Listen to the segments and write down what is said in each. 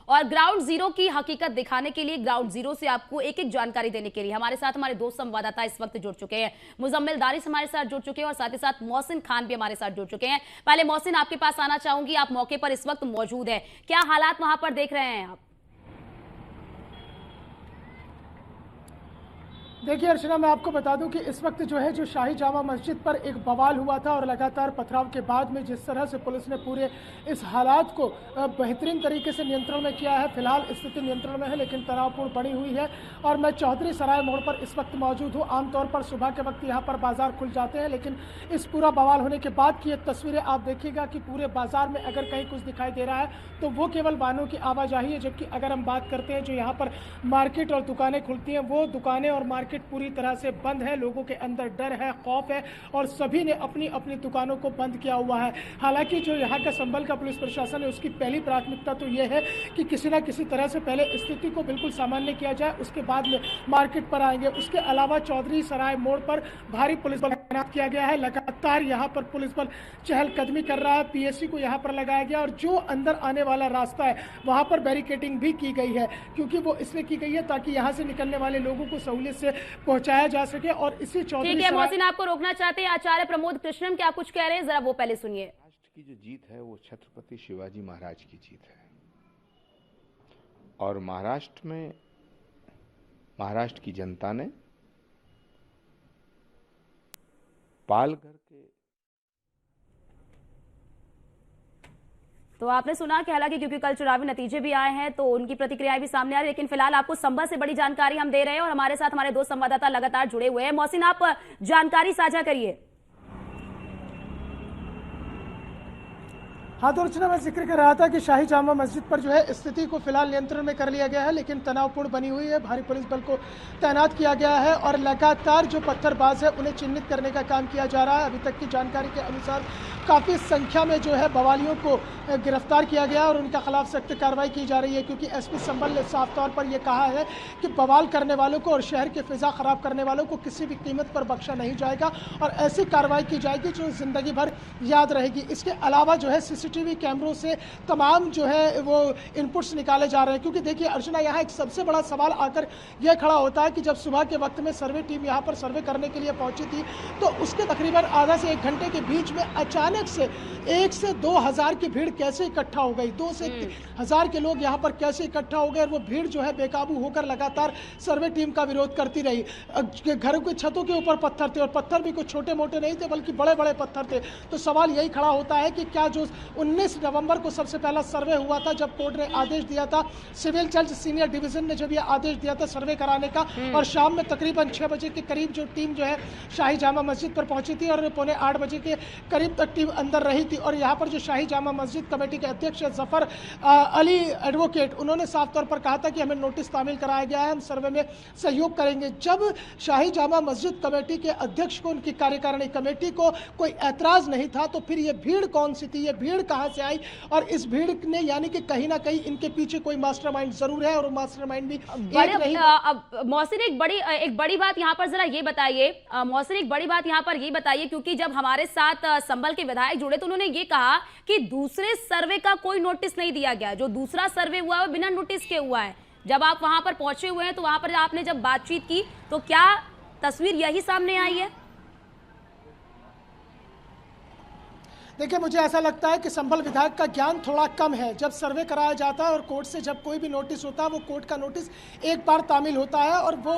और ground zero की हकीकत दिखाने के लिए, ग्राउंड जीरो से आपको एक एक जानकारी देने के लिए हमारे साथ हमारे दो संवाददाता इस वक्त जुड़ चुके हैं। मुजम्मिल दारिस हमारे साथ जुड़ चुके हैं और साथ ही साथ मोहसिन खान भी हमारे साथ जुड़ चुके हैं। पहले मोहसिन, आपके पास आना चाहूंगी, आप मौके पर इस वक्त मौजूद है, क्या हालात वहां पर देख रहे हैं आप? देखिए अर्चना, मैं आपको बता दूं कि इस वक्त जो है, जो शाही जामा मस्जिद पर एक बवाल हुआ था और लगातार पथराव के बाद में जिस तरह से पुलिस ने पूरे इस हालात को बेहतरीन तरीके से नियंत्रण में किया है। फिलहाल स्थिति नियंत्रण में है लेकिन तनावपूर्ण बनी हुई है और मैं चौधरी सराय मोड़ पर इस वक्त मौजूद हूँ। आमतौर पर सुबह के वक्त यहाँ पर बाजार खुल जाते हैं, लेकिन इस पूरा बवाल होने के बाद की ये तस्वीरें आप देखिएगा कि पूरे बाजार में अगर कहीं कुछ दिखाई दे रहा है तो वो केवल वाहनों की आवाजाही है। जबकि अगर हम बात करते हैं जो यहाँ पर मार्केट और दुकानें खुलती हैं, वो दुकानें और मार्केट पूरी तरह से बंद है। लोगों के अंदर डर है, खौफ है और सभी ने अपनी अपनी दुकानों को बंद किया हुआ है। हालांकि जो यहाँ का संभल का पुलिस प्रशासन है, उसकी पहली प्राथमिकता तो ये है कि किसी न किसी तरह से पहले स्थिति को बिल्कुल सामान्य किया जाए, उसके बाद में मार्केट पर आएंगे। उसके अलावा चौधरी सराय मोड़ पर भारी पुलिस बल तैनात किया गया है। लगातार यहाँ पर पुलिस बल चहलकदमी कर रहा है। पीएससी को यहाँ पर लगाया गया और जो अंदर आने वाला रास्ता है वहाँ पर बैरिकेडिंग भी की गई है, क्योंकि वो इसलिए की गई है ताकि यहाँ से निकलने वाले लोगों को सहूलियत से पहुंचाया जा सके। और इसी चौधरी, ठीक है मोहसिन, आपको रोकना चाहते हैं आचार्य प्रमोद कृष्णन, क्या कुछ कह रहे हैं, जरा वो पहले सुनिए। राष्ट्र की जो जीत है वो छत्रपति शिवाजी महाराज की जीत है और महाराष्ट्र में महाराष्ट्र की जनता ने पालघर के, तो आपने सुना कि हालांकि क्योंकि कल चुनावी नतीजे भी आए हैं तो उनकी प्रतिक्रियाएं भी सामने आ रही है, लेकिन फिलहाल आपको संभल से बड़ी जानकारी हम दे रहे हैं और हमारे साथ हमारे दो संवाददाता लगातार जुड़े हुए हैं। मोहसिन, आप जानकारी साझा करिए। हाँ तो अर्चना, मैं जिक्र कर रहा था कि शाही जामा मस्जिद पर जो है स्थिति को फिलहाल नियंत्रण में कर लिया गया है, लेकिन तनावपूर्ण बनी हुई है। भारी पुलिस बल को तैनात किया गया है और लगातार जो पत्थरबाज है उन्हें चिन्हित करने का काम किया जा रहा है। अभी तक की जानकारी के अनुसार काफ़ी संख्या में जो है बवालियों को गिरफ्तार किया गया और उनके खिलाफ सख्त कार्रवाई की जा रही है, क्योंकि एसपी संभल ने साफ तौर पर यह कहा है कि बवाल करने वालों को और शहर की फिजा खराब करने वालों को किसी भी कीमत पर बख्शा नहीं जाएगा और ऐसी कार्रवाई की जाएगी जो जिंदगी भर याद रहेगी। इसके अलावा जो है सीसीटीवी कैमरों से तमाम जो है वो इनपुट्स निकाले जा रहे हैं, क्योंकि देखिए अर्चना, यहाँ एक सबसे बड़ा सवाल आकर यह खड़ा होता है कि जब सुबह के वक्त में सर्वे टीम यहाँ पर सर्वे करने के लिए पहुंची थी तो उसके तकरीबन आधा से 1 घंटे के बीच में अचानक से 1 से 2 हज़ार की भीड़ कैसे इकट्ठा हो गई। 2 से 3 हज़ार के लोग यहाँ पर कैसे इकट्ठा हो गए और वो भीड़ जो है बेकाबू होकर लगातार सर्वे टीम का विरोध करती रही। घरों की छतों के ऊपर पत्थर थे और पत्थर भी कुछ छोटे मोटे नहीं थे बल्कि बड़े बड़े पत्थर थे। तो सवाल यही खड़ा होता है कि क्या जो 19 नवंबर को सबसे पहला सर्वे हुआ था, जब कोर्ट ने आदेश दिया था, सिविल जज सीनियर डिवीजन ने जब यह आदेश दिया था सर्वे कराने का, और शाम में तकरीबन 6 बजे के करीब जो टीम जो है शाही जामा मस्जिद पर पहुंची थी और 7:45 बजे के करीब तक टीम अंदर रही थी। और यहाँ पर जो शाही जामा मस्जिद कमेटी के अध्यक्ष जफर अली एडवोकेट, उन्होंने साफ तौर पर कहा था कि हमें नोटिस तामील कराया गया है, हम सर्वे में सहयोग करेंगे। जब शाही जामा मस्जिद कमेटी के अध्यक्ष को, उनकी कार्यकारिणी कमेटी को कोई ऐतराज नहीं था तो फिर ये भीड़ कौन सी थी, ये भीड़ कहाँ से आई? और इस भीड़ ने यानी कि कहीं ना कहीं इनके पीछे कोई मास्टरमाइंड जरूर है और मास्टरमाइंड भी एक नहीं। मोहसिन, एक बड़ी बात यहाँ पर जरा ये बताइए, मोहसिन एक बड़ी बात यहाँ पर ये बताइए, क्योंकि जब हमारे साथ संभल के विधायक जुड़े तो उन्होंने ये कहा कि दूसरे सर्वे का कोई नोटिस नहीं दिया गया, जो दूसरा सर्वे हुआ है बिना नोटिस के हुआ है। जब आप वहां पर पहुंचे हुए हैं तो वहां पर आपने जब बातचीत की तो क्या तस्वीर यही सामने आई है? देखिए, मुझे ऐसा लगता है कि संभल विधायक का ज्ञान थोड़ा कम है। जब सर्वे कराया जाता है और कोर्ट से जब कोई भी नोटिस होता है, वो कोर्ट का नोटिस एक बार तामील होता है और वो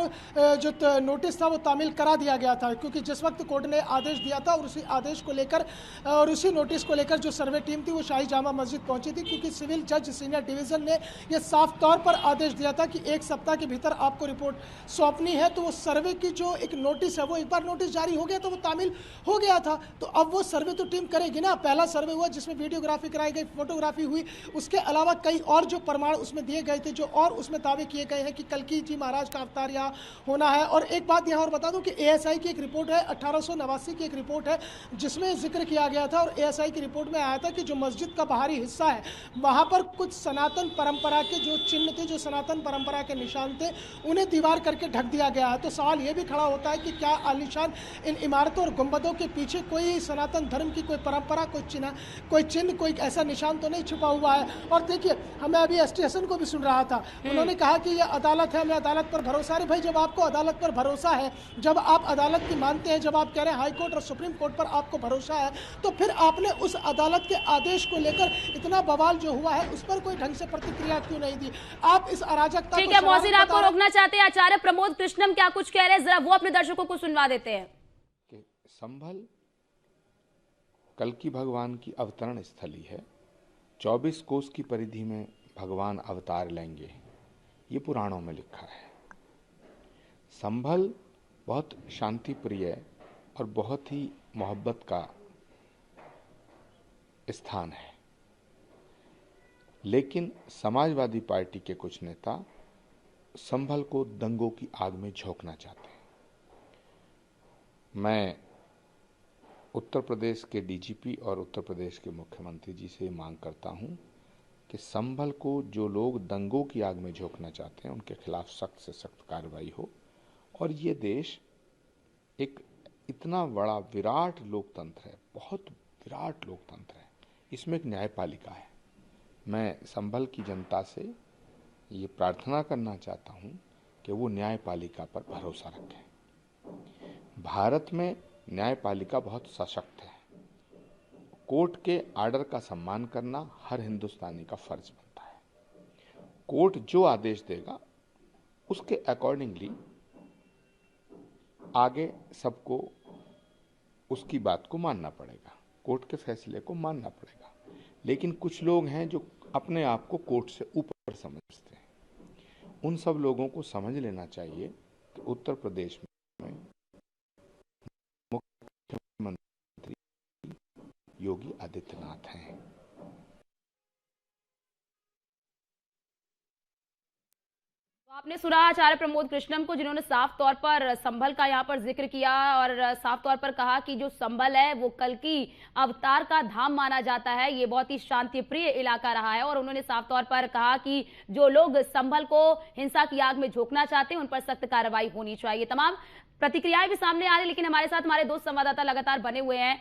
जो नोटिस था वो तामील करा दिया गया था, क्योंकि जिस वक्त कोर्ट ने आदेश दिया था और उसी आदेश को लेकर और उसी नोटिस को लेकर जो सर्वे टीम थी वो शाही जामा मस्जिद पहुंची थी, क्योंकि सिविल जज सीनियर डिवीजन ने यह साफ तौर पर आदेश दिया था कि 1 सप्ताह के भीतर आपको रिपोर्ट सौंपनी है। तो वो सर्वे की जो एक नोटिस है, वो एक बार नोटिस जारी हो गया तो वो तामील हो गया था। तो अब वो सर्वे तो टीम करेगी ना। पहला सर्वे हुआ जिसमें वीडियोग्राफी कराई गई, फोटोग्राफी हुई, उसके अलावा कई और जो प्रमाण उसमें दिए गए थे, जो और उसमें दावे किए गए हैं कि कल्कि जी महाराज का अवतार यहाँ होना है। और एक बात यहाँ और बता दूं कि एएसआई की एक रिपोर्ट है, 1889 की एक रिपोर्ट है, जिसमें जिक्र किया गया था और एएसआई की रिपोर्ट में आया था कि जो मस्जिद का बाहरी हिस्सा है वहाँ पर कुछ सनातन परंपरा के जो चिन्ह थे, जो सनातन परंपरा के निशान थे, उन्हें दीवार करके ढक दिया गया है। तो सवाल ये भी खड़ा होता है कि क्या आलीशान इन इमारतों और गुंबदों के पीछे कोई सनातन धर्म की कोई परंपरा द्वारा कोई चिन्ह कोई ऐसा निशान तो नहीं छुपा हुआ है। और देखिए, हमें अभी एसटी हसन को भी सुन रहा था, उन्होंने कहा कि ये अदालत है, हमें अदालत पर भरोसा है। भाई, जब आपको अदालत पर भरोसा है, जब आप अदालत की मानते हैं, जब आप कह रहे हैं हाई कोर्ट और सुप्रीम कोर्ट पर आपको भरोसा है, तो फिर आपने उस अदालत के आदेश को लेकर इतना बवाल जो हुआ है उस पर कोई ढंग से प्रतिक्रिया क्यों नहीं दी? आप इस अराजकता ठीक है मोहसिन, आपको रोकना चाहते हैं आचार्य प्रमोद कृष्णम क्या कुछ कह रहे हैं, जरा वो अपने दर्शकों को सुनवा देते हैं। कि संभल कल्कि भगवान की अवतरण स्थली है। 24 कोस की परिधि में भगवान अवतार लेंगे, ये पुराणों में लिखा है। संभल बहुत शांति प्रिय और बहुत ही मोहब्बत का स्थान है, लेकिन समाजवादी पार्टी के कुछ नेता संभल को दंगों की आग में झोंकना चाहते हैं। मैं उत्तर प्रदेश के डीजीपी और उत्तर प्रदेश के मुख्यमंत्री जी से मांग करता हूं कि संभल को जो लोग दंगों की आग में झोंकना चाहते हैं उनके खिलाफ सख्त से सख्त कार्रवाई हो। और ये देश एक इतना बड़ा विराट लोकतंत्र है, बहुत विराट लोकतंत्र है, इसमें एक न्यायपालिका है। मैं संभल की जनता से ये प्रार्थना करना चाहता हूं कि वो न्यायपालिका पर भरोसा रखें। भारत में न्यायपालिका बहुत सशक्त है। कोर्ट के आर्डर का सम्मान करना हर हिंदुस्तानी का फर्ज बनता है। कोर्ट जो आदेश देगा उसके अकॉर्डिंगली आगे सबको उसकी बात को मानना पड़ेगा, कोर्ट के फैसले को मानना पड़ेगा। लेकिन कुछ लोग हैं जो अपने आप को कोर्ट से ऊपर समझते हैं। उन सब लोगों को समझ लेना चाहिए कि उत्तर प्रदेश में मुख्यमंत्री योगी आदित्यनाथ हैं। आपने सुना आचार्य प्रमोद कृष्णम को, जिन्होंने साफ तौर पर संभल का यहाँ पर जिक्र किया और साफ तौर पर कहा कि जो संभल है वो कल्कि अवतार का धाम माना जाता है, ये बहुत ही शांति प्रिय इलाका रहा है। और उन्होंने साफ तौर पर कहा कि जो लोग संभल को हिंसा की आग में झोंकना चाहते हैं उन पर सख्त कार्रवाई होनी चाहिए। तमाम प्रतिक्रियाएं भी सामने आ रही, लेकिन हमारे साथ हमारे दोस्त संवाददाता लगातार बने हुए हैं।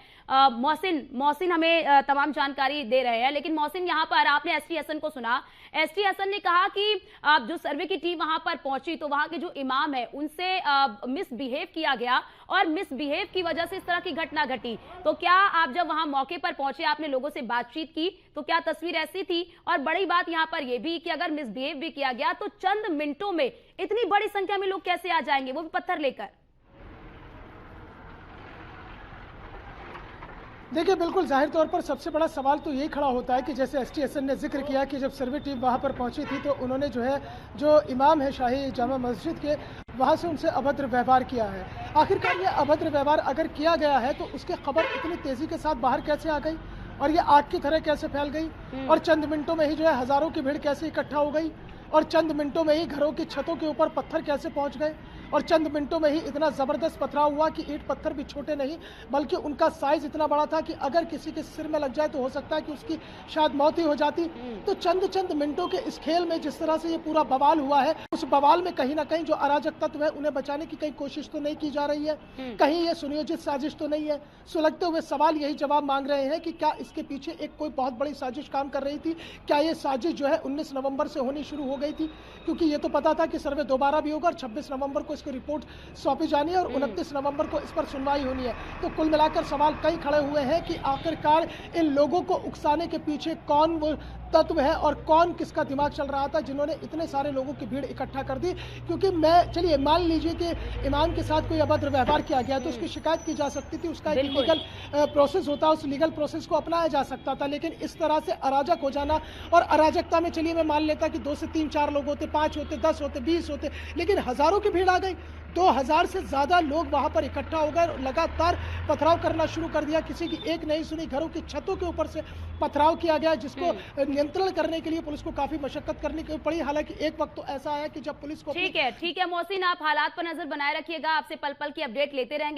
मोहसिन हमें तमाम जानकारी दे रहे हैं। लेकिन मोहसिन, यहाँ पर आपने एसटी हसन को सुना, एसटी हसन ने कहा कि जो सर्वे की टीम वहां पर पहुंची तो वहां के जो इमाम है उनसे मिसबिहेव किया गया और मिसबिहेव की वजह से इस तरह की घटना घटी। तो क्या आप जब वहां मौके पर पहुंचे, आपने लोगों से बातचीत की, तो क्या तस्वीर ऐसी थी? और बड़ी बात यहां पर यह भी कि अगर मिसबिहेव भी किया गया तो चंद मिनटों में इतनी बड़ी संख्या में लोग कैसे आ जाएंगे, वो भी पत्थर लेकर? देखिए, बिल्कुल जाहिर तौर पर सबसे बड़ा सवाल तो यही खड़ा होता है कि जैसे एसटी हसन ने जिक्र किया कि जब सर्वे टीम वहां पर पहुंची थी तो उन्होंने जो इमाम है शाही जामा मस्जिद के, वहां से उनसे अभद्र व्यवहार किया है। आखिरकार ये अभद्र व्यवहार अगर किया गया है तो उसकी खबर इतनी तेजी के साथ बाहर कैसे आ गई और ये आग की तरह कैसे फैल गई और चंद मिनटों में ही हजारों की भीड़ कैसे इकट्ठा हो गई और चंद मिनटों में ही घरों की छतों के ऊपर पत्थर कैसे पहुंच गए और चंद मिनटों में ही इतना जबरदस्त पथराव हुआ कि ईंट पत्थर भी छोटे नहीं बल्कि उनका साइज इतना बड़ा था कि अगर किसी के सिर में लग जाए तो हो सकता है कि उसकी शायद मौत ही हो जाती। तो चंद मिनटों के इस खेल में जिस तरह से ये पूरा बवाल हुआ है, उस बवाल में कहीं ना कहीं जो अराजक तत्व है उन्हें बचाने की कहीं कोशिश तो नहीं की जा रही है, कहीं ये सुनियोजित साजिश तो नहीं है। सुलगते हुए सवाल यही जवाब मांग रहे हैं कि क्या इसके पीछे एक कोई बहुत बड़ी साजिश काम कर रही थी? क्या ये साजिश 19 नवंबर से होनी शुरू हो गई थी? क्योंकि ये तो पता था कि सर्वे दोबारा भी होगा और 26 नवंबर को इसकी रिपोर्ट सौंपी जानी है और 29 नवंबर को इस पर सुनवाई होनी है। तो कुल मिलाकर सवाल कई खड़े हुए हैं कि आखिरकार इन लोगों को उकसाने के पीछे कौन वो तत्व है और कौन किसका दिमाग चल रहा था जिन्होंने इतने सारे लोगों की भीड़ इकट्ठा कर दी। क्योंकि चलिए मान लीजिए कि इमाम के साथ कोई अभद्र व्यवहार किया गया तो उसकी शिकायत की जा सकती थी, उसका एक लीगल प्रोसेस होता, उस लीगल प्रोसेस को अपनाया जा सकता था। लेकिन इस तरह से अराजक हो जाना, और अराजकता में चलिए मैं मान लेता कि 2 से 3 4 लोग होते, 5 होते, 10 होते, 20 होते, लेकिन हजारों की भीड़ आ गई। 2000 से ज्यादा लोग वहां पर इकट्ठा हो गए और लगातार पथराव करना शुरू कर दिया। किसी की एक नहीं सुनी, घरों की छतों के ऊपर से पथराव किया गया जिसको नियंत्रण करने के लिए पुलिस को काफी मशक्कत करनी पड़ी। हालांकि एक वक्त तो ऐसा आया कि जब पुलिस को ठीक है मोहसिन, आप हालात पर नजर बनाए रखिएगा, आपसे पल पल की अपडेट लेते रहेंगे।